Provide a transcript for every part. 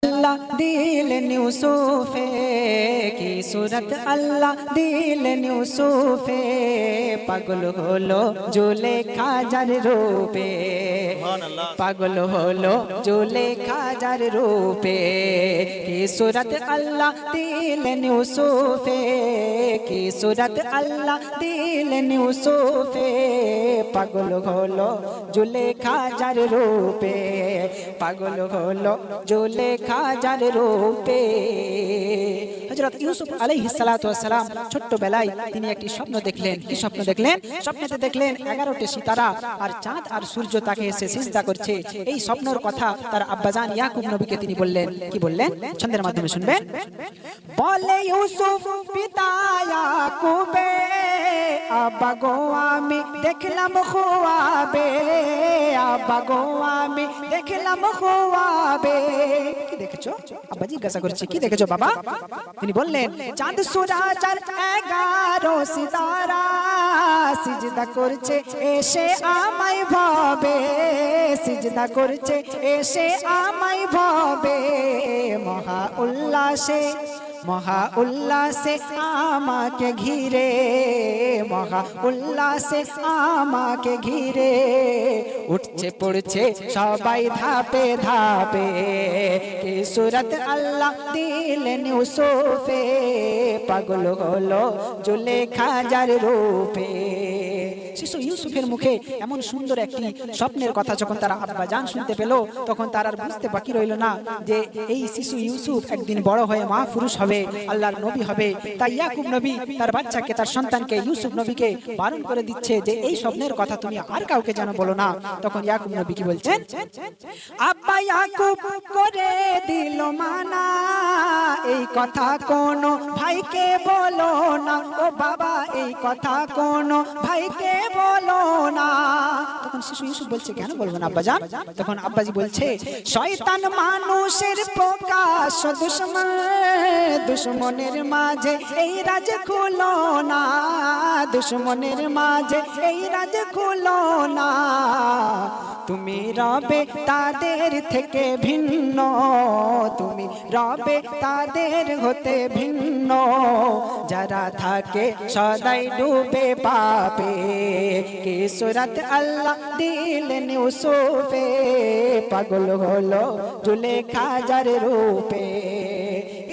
अल्लाह दिल यूसुफे की सूरत अल्लाह दिल यूसुफे पागल होलो जुलेखा जार रूपे पागल होलो जुलेखा जार रूपे की सूरत अल्लाह दिल यूसुफे की सूरत अल्लाह दिल यूसुफे पागल होलो जुलेखा जार रूपे पागल होलो जुलेखा जार रूपे। হযরত ইউসুফ আলাইহিস সালাতু ওয়াস সালাম ছোটবেলায় তিনি একটি স্বপ্ন দেখলেন। কি স্বপ্ন দেখলেন? স্বপ্নেতে দেখলেন 11টি সিতারা আর চাঁদ আর সূর্য তাকে এসে সিজদা করছে। এই স্বপ্নের কথা তার আব্বাজান ইয়াকুব নবীকে তিনি বললেন। কি বললেন? ছন্দের মাধ্যমে শুনবেন। বলে ইউসুফ পিতা ইয়াকুবে আব্বা গো আমি দেখলাম খুয়াবে আব্বা গো আমি দেখলাম খুয়াবে। কি দেখেছো? আব্বা জিজ্ঞাসা করছে কি দেখেছো বাবা? তিনি বললেন চাঁদ সূরজ আর 11 সিতারা সিজদা করছে এসে আমায় ভাবে সিজদা করছে এসে আমায় ভাবে মহা উল্লাসে মহা উল্লাসে আমাকে ঘিরে মহা উল্লাসে আমাকে ঘিরে উঠছে পড়ছে সবাই ধাপে ধাপে কি सूरत अल्लाह दिल यूसुफे पागल হলো जुलेखा जार रूपे। শিশু ইউসুফের মুখে এমন সুন্দর একটি স্বপ্নের কথা যখন তার আব্বাজান শুনতে পেল তখন তার আর বুঝতে বাকি রইল না যে এই শিশু ইউসুফ একদিন বড় হয়ে মহাপুরুষ হবে, আল্লাহর নবী হবে। তাই ইয়াকুব নবী তার বাচ্চাকে তার সন্তানকে ইউসুফ নবীকে বারণ করে দিচ্ছে যে এই স্বপ্নের কথা তুমি আর কাউকে যেন বলো না। তখন ইয়াকুব নবী কি বলছেন? আব্বা ইয়াকুব করে দিল মানা এই কথা কোনো ভাইকে বলো না ও বাবা এই কথা কোনো ভাইকে বলো না। তখন শিশু ইউসুফ বলছে কেন বলবো না আব্বাজান? তখন আব্বাজি বলছে শয়তান মানুষের প্রকাশ দুশমন দুশমনের মাঝে এই রাজ খুলো না দুশমনের মাঝে এই রাজ খুলো না তুমি রবে তাদের থেকে ভিন্ন তুমি রবে তাদের হতে ভিন্ন যারা থাকে সদাই ডুবে পাপে কি सूरत अल्लाह दिल यूसुफे पागल হলো जुलेखा जार रूपे।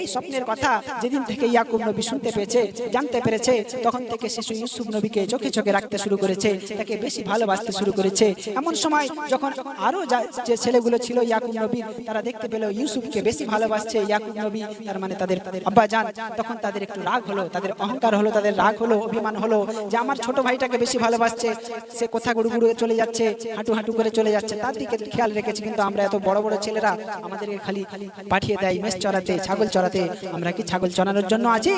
এই স্বপ্নের কথা যেদিন থেকে ইয়াকুব নবী শুনতে পেয়েছে জানতে পেরেছে তখন থেকে শিশু ইউসুফ নবীকে চোখে চোখে রাখতে শুরু করেছে, তাকে বেশি ভালোবাসতে শুরু করেছে। এমন সময় যখন আরো যে ছেলেগুলো ছিল ইয়াকুব নবী তারা দেখতে পেল ইউসুফকে বেশি ভালোবাসছে ইয়াকুব নবী তার মানে তাদের আব্বাজান, তখন তাদের একটু রাগ হলো, তাদের অহংকার হলো, তাদের রাগ হলো, অভিমান হলো যে আমার ছোট ভাইটাকে বেশি ভালোবাসছে, সে কোথা গুড়ু গুড়ু চলে যাচ্ছে, হাঁটু হাঁটু করে চলে যাচ্ছে, তার দিকে খেয়াল রেখেছি, কিন্তু আমরা এত বড় বড় ছেলেরা আমাদেরকে খালি পাঠিয়ে দেয় মেষ চড়াতে ছাগল চড়াতে, আমরা কি ছাগল চড়ানোর জন্য আছি?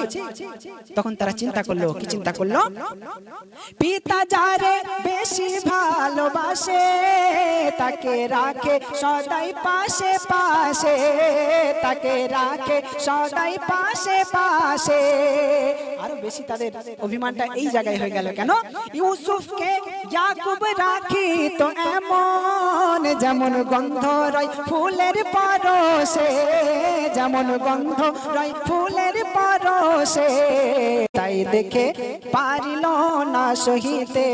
তখন তারা চিন্তা করলো, কি চিন্তা করলো? পিতা যারে বেশি ভালোবাসে তাকে রাখে সদাই পাশে পাশে তাকে রাখে সদাই পাশে পাশে। আরো বেশি তাদের অভিমানটা এই জায়গায় হয়ে গেল কেন? ইউসুফকে ইয়াকুব রাখি তো এমন যেমন গন্ধ রয় ফুলের পরশে যেমন গন্ধ রয় ফুলের পরশে তাই দেখে পারিল না সহিতে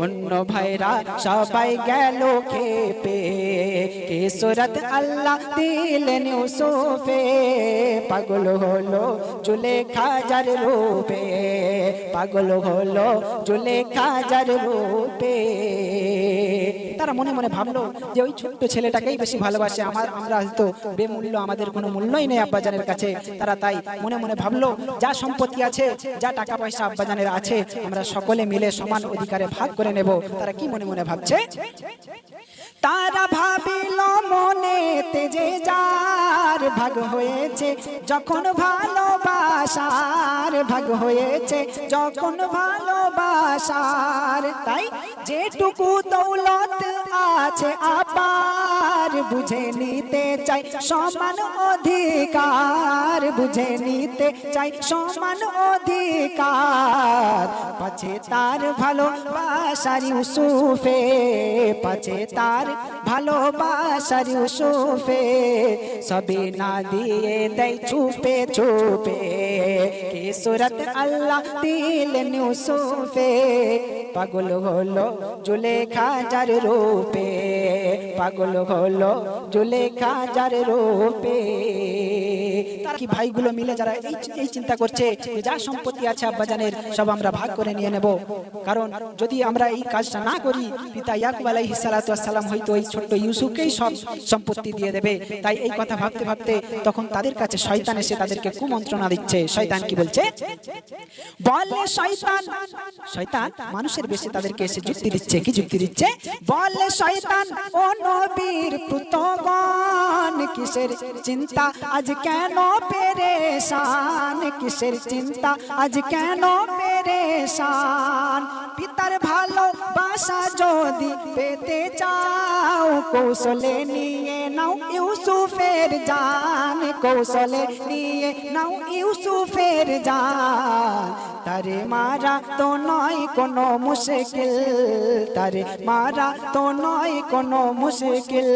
অন্য ভাইরা সবাই গেল খেপে কি सूरत अल्लाह दिल यूसुफे पागल হলো जुलेखा जार रूपे पागल হলো जुलेखा जार रूपे। তারা মনে মনে ভাবলো যে ওই ছোট্ট ছেলেটাকেই বেশি ভালোবাসে, আমরা হয়তো বেমূল্য, আমাদের কোনো মূল্যই নেই আব্বাজানের কাছে। তারা তাই মনে মনে ভাবলো যা সম্পত্তি আছে যা টাকা পয়সা আব্বাজানের আছে আমরা সকলে মিলে সমান অধিকারে ভাগ করে নেব। তারা কি মনে মনে ভাবছে? তারা ভাবিল মনে তেজে যার ভাগ হয়েছে যখন ভালোবাসার ভাগ হয়েছে যখন ভালোবাসার তাই যেটুকু দৌলত আছে আপার বুঝে নিতে চাই সমান অধিকার বুঝে নিতে চাই সমান অধিকার পাছে তার ভালোবাসার ইউসুফে পাছে তার ভালোবাসার ইউসুফে সবে না দিয়ে দেয় চুপে চুপে কি সুরত আল্লাহ দিলেন ইউসুফে পাগল হলো জুলেখা যার রূপে পাগল হলো জুলেখা যার রূপে তার কি ভাইগুলো মিলে যারা এই চিন্তা করছে যে যা সম্পত্তি আছে আব্বাজানের সব আমরা ভাগ করে নিয়ে নেব কারণ যদি আমরা এই কাজটা না করি পিতা ইয়াকুব আলাইহিস সালাতু ওয়াস সালাম হয়তো এই ছোট্ট ইউসুফকেই সব সম্পত্তি দিয়ে দেবে তাই এই কথা ভাবতে ভাবতে তখন তাদের কাছে শয়তান এসে তাদেরকে কুমন্ত্রণা দিচ্ছে শয়তান কি বলছে বলে শয়তান শয়তান মানুষের বেশে তাদেরকে এসে যুক্তি দিচ্ছে কি যুক্তি দিচ্ছে বলে শয়তান ও নবীর পুত্রগণ কিসের চিন্তা আজ কেন পেরেশান কিসের চিন্তা আজ কেন পেরেশান পিতার ভালোবাসা যদি পেতে চাও কৌশলে নিয়ে নাও ইউসুফের জান কৌশলে নিয়ে নাও ইউসুফের জান তারে মারা তো নয় কোনো মুশকিল তারে মারা তো নয় কোনো মুশকিল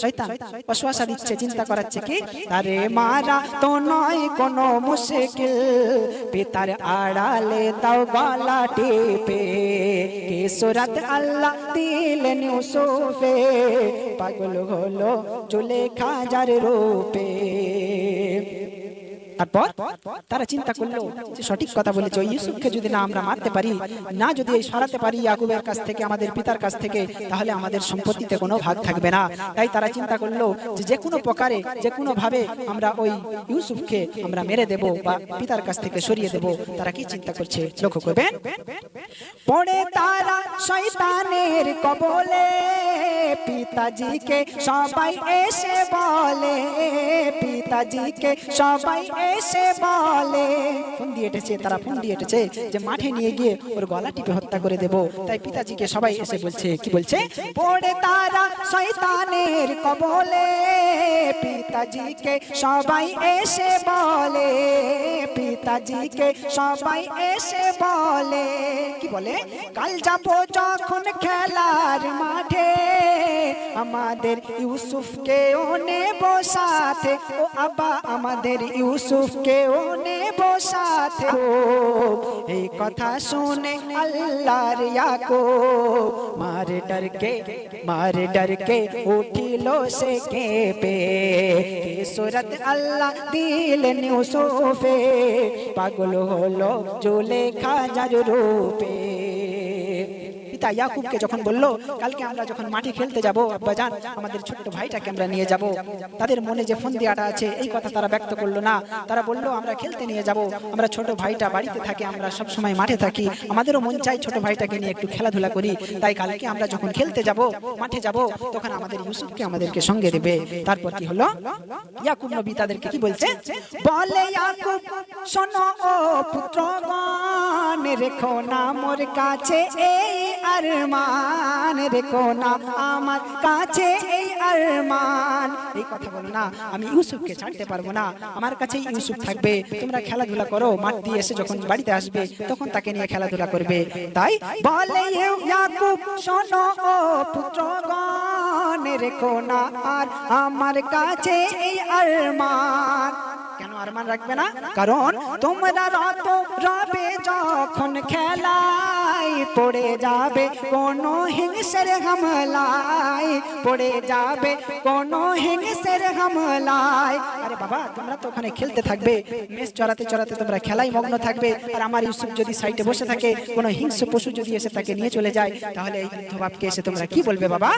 শয়তান ওয়াসওয়াসা দিচ্ছে চিন্তা করাচ্ছে কি তারে মারা তো নয় কোনো মুশকিল পিতার আড়ালে দাও গলা টিপে কি সুরত আল্লাহ দিলেন ইউসুফে পাগল হলো জুলেখা যার রূপে তারপর তারা চিন্তা করলো যে সঠিক কথা বলেছে ওই ইউসুফকে যদি না আমরা মারতে পারি না যদি এই সরাতে পারি ইয়াকুবের কাছ থেকে আমাদের পিতার কাছ থেকে তাহলে আমাদের সম্পত্তিতে কোনো ভাগ থাকবে না তাই তারা চিন্তা করলো যে যে কোনো প্রকারে যে কোনো ভাবে আমরা ওই ইউসুফকে আমরা মেরে দেব বা পিতার কাছ থেকে সরিয়ে দেব তারা কি চিন্তা করছে লক্ষ্য করবেন পড়ে তারা শয়তানের কবলে পিতাজিকে সবাই এসে বলে পিতাজিকে সবাই এসে বলে ফোন দিয়ে এটেছে তারা ফোন দিয়ে এটেছে যে মাঠে নিয়ে গিয়ে ওর গলা টিপে হত্যা করে দেব তাই পিতাজিকে সবাই এসে বলছে কি বলছে পড়ে তারা শয়তানের কবলে পিতাজিকে সবাই এসে বলে পিতাজিকে সবাই এসে বলে কি বলে কাল যাবো যখন খেলার মাঠে আমাদের ইউসুফকে ও নেব সাথে ও আবা আমাদের ইউসুফকে ও নেব সাথে এই কথা শুনে আল্লাহর ইয়াকুব মার डर के उठिलो से केंपे की सूरत अल्लाह दिलेन ইউসুফে পাগল হলো জুলেখা যার রূপে পিতা ইয়াকুবকে যখন বলল কালকে আমরা যখন মাঠে খেলতে যাব আব্বাজান আমাদের ছোট ভাইটাকে আমরা নিয়ে যাব তাদের মনে যে ফন্দিয়াটা আছে এই কথা তারা ব্যক্ত করলো না তারা বলল আমরা খেলতে নিয়ে যাব আমরা ছোট ভাইটা বাড়িতে থাকি আমরা সব সময় মাঠে থাকি আমাদেরও মন চাই ছোট ভাইটাকে নিয়ে একটু খেলাধুলা করি তাই কালকে আমরা যখন খেলতে যাব মাঠে যাব তখন আমাদের ইউসুফকে আমাদেরকে সঙ্গে দেবে তারপর কি হলো ইয়াকুব নবী তাদেরকে কি বলছে বলে ইয়াকুব শোনো ও পুত্রগণ রেখো না মোর কাছে এই আরমান রেখো না আমার কাছে এই আরমান এই কথা বলো না আমি ইউসুফকে ছাড়তে পারবো না আমার কাছে ইউসুফ থাকবে তোমরা খেলাধুলা করো মাঠ দিয়ে এসে যখন বাড়িতে আসবে তখন তাকে নিয়ে খেলাধুলা করবে তাই বলে ইয়াকুব শোনো ও পুত্রগণ রেখো না আর আমার কাছে এই আরমান কেন আরমান রাখবে না কারণ তোমরা রত রবে যখন খেলায় পড়ে যাবে কোন হিংসের হামলায় পড়ে যাবে কোন হিংসের হামলায় আরে বাবা তোমরা তো ওখানে খেলতে থাকবে মেষ চড়াতে চড়াতে তোমরা খেলায় মগ্ন থাকবে আর আমার ইউসুফ যদি সাইডে বসে থাকে কোন হিংস্র পশু যদি এসে তাকে নিয়ে চলে যায় তাহলে এই বাপকে এসে তোমরা কি বলবে বাবা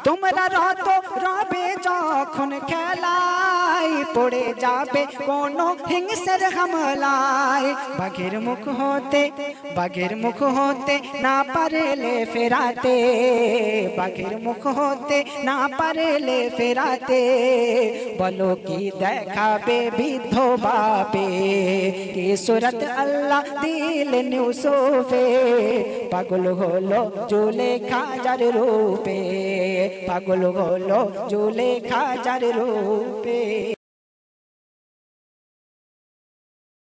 তোমরা রত রবে যখন খেলায় পড়ে যাবে কোনো হিংসের হামলায় বাঘের মুখ হতে না পারলে ফেরাতে, বাঘের মুখ হতে না পারলে ফেরাতে, বলো কি দেখাবে বিধবাবে, কি সুরত আল্লাহ দিলেন ইউসুফে, পাগল হলো জুলেখা যার রূপে, পাগল হলো জুলেখা যার রূপে।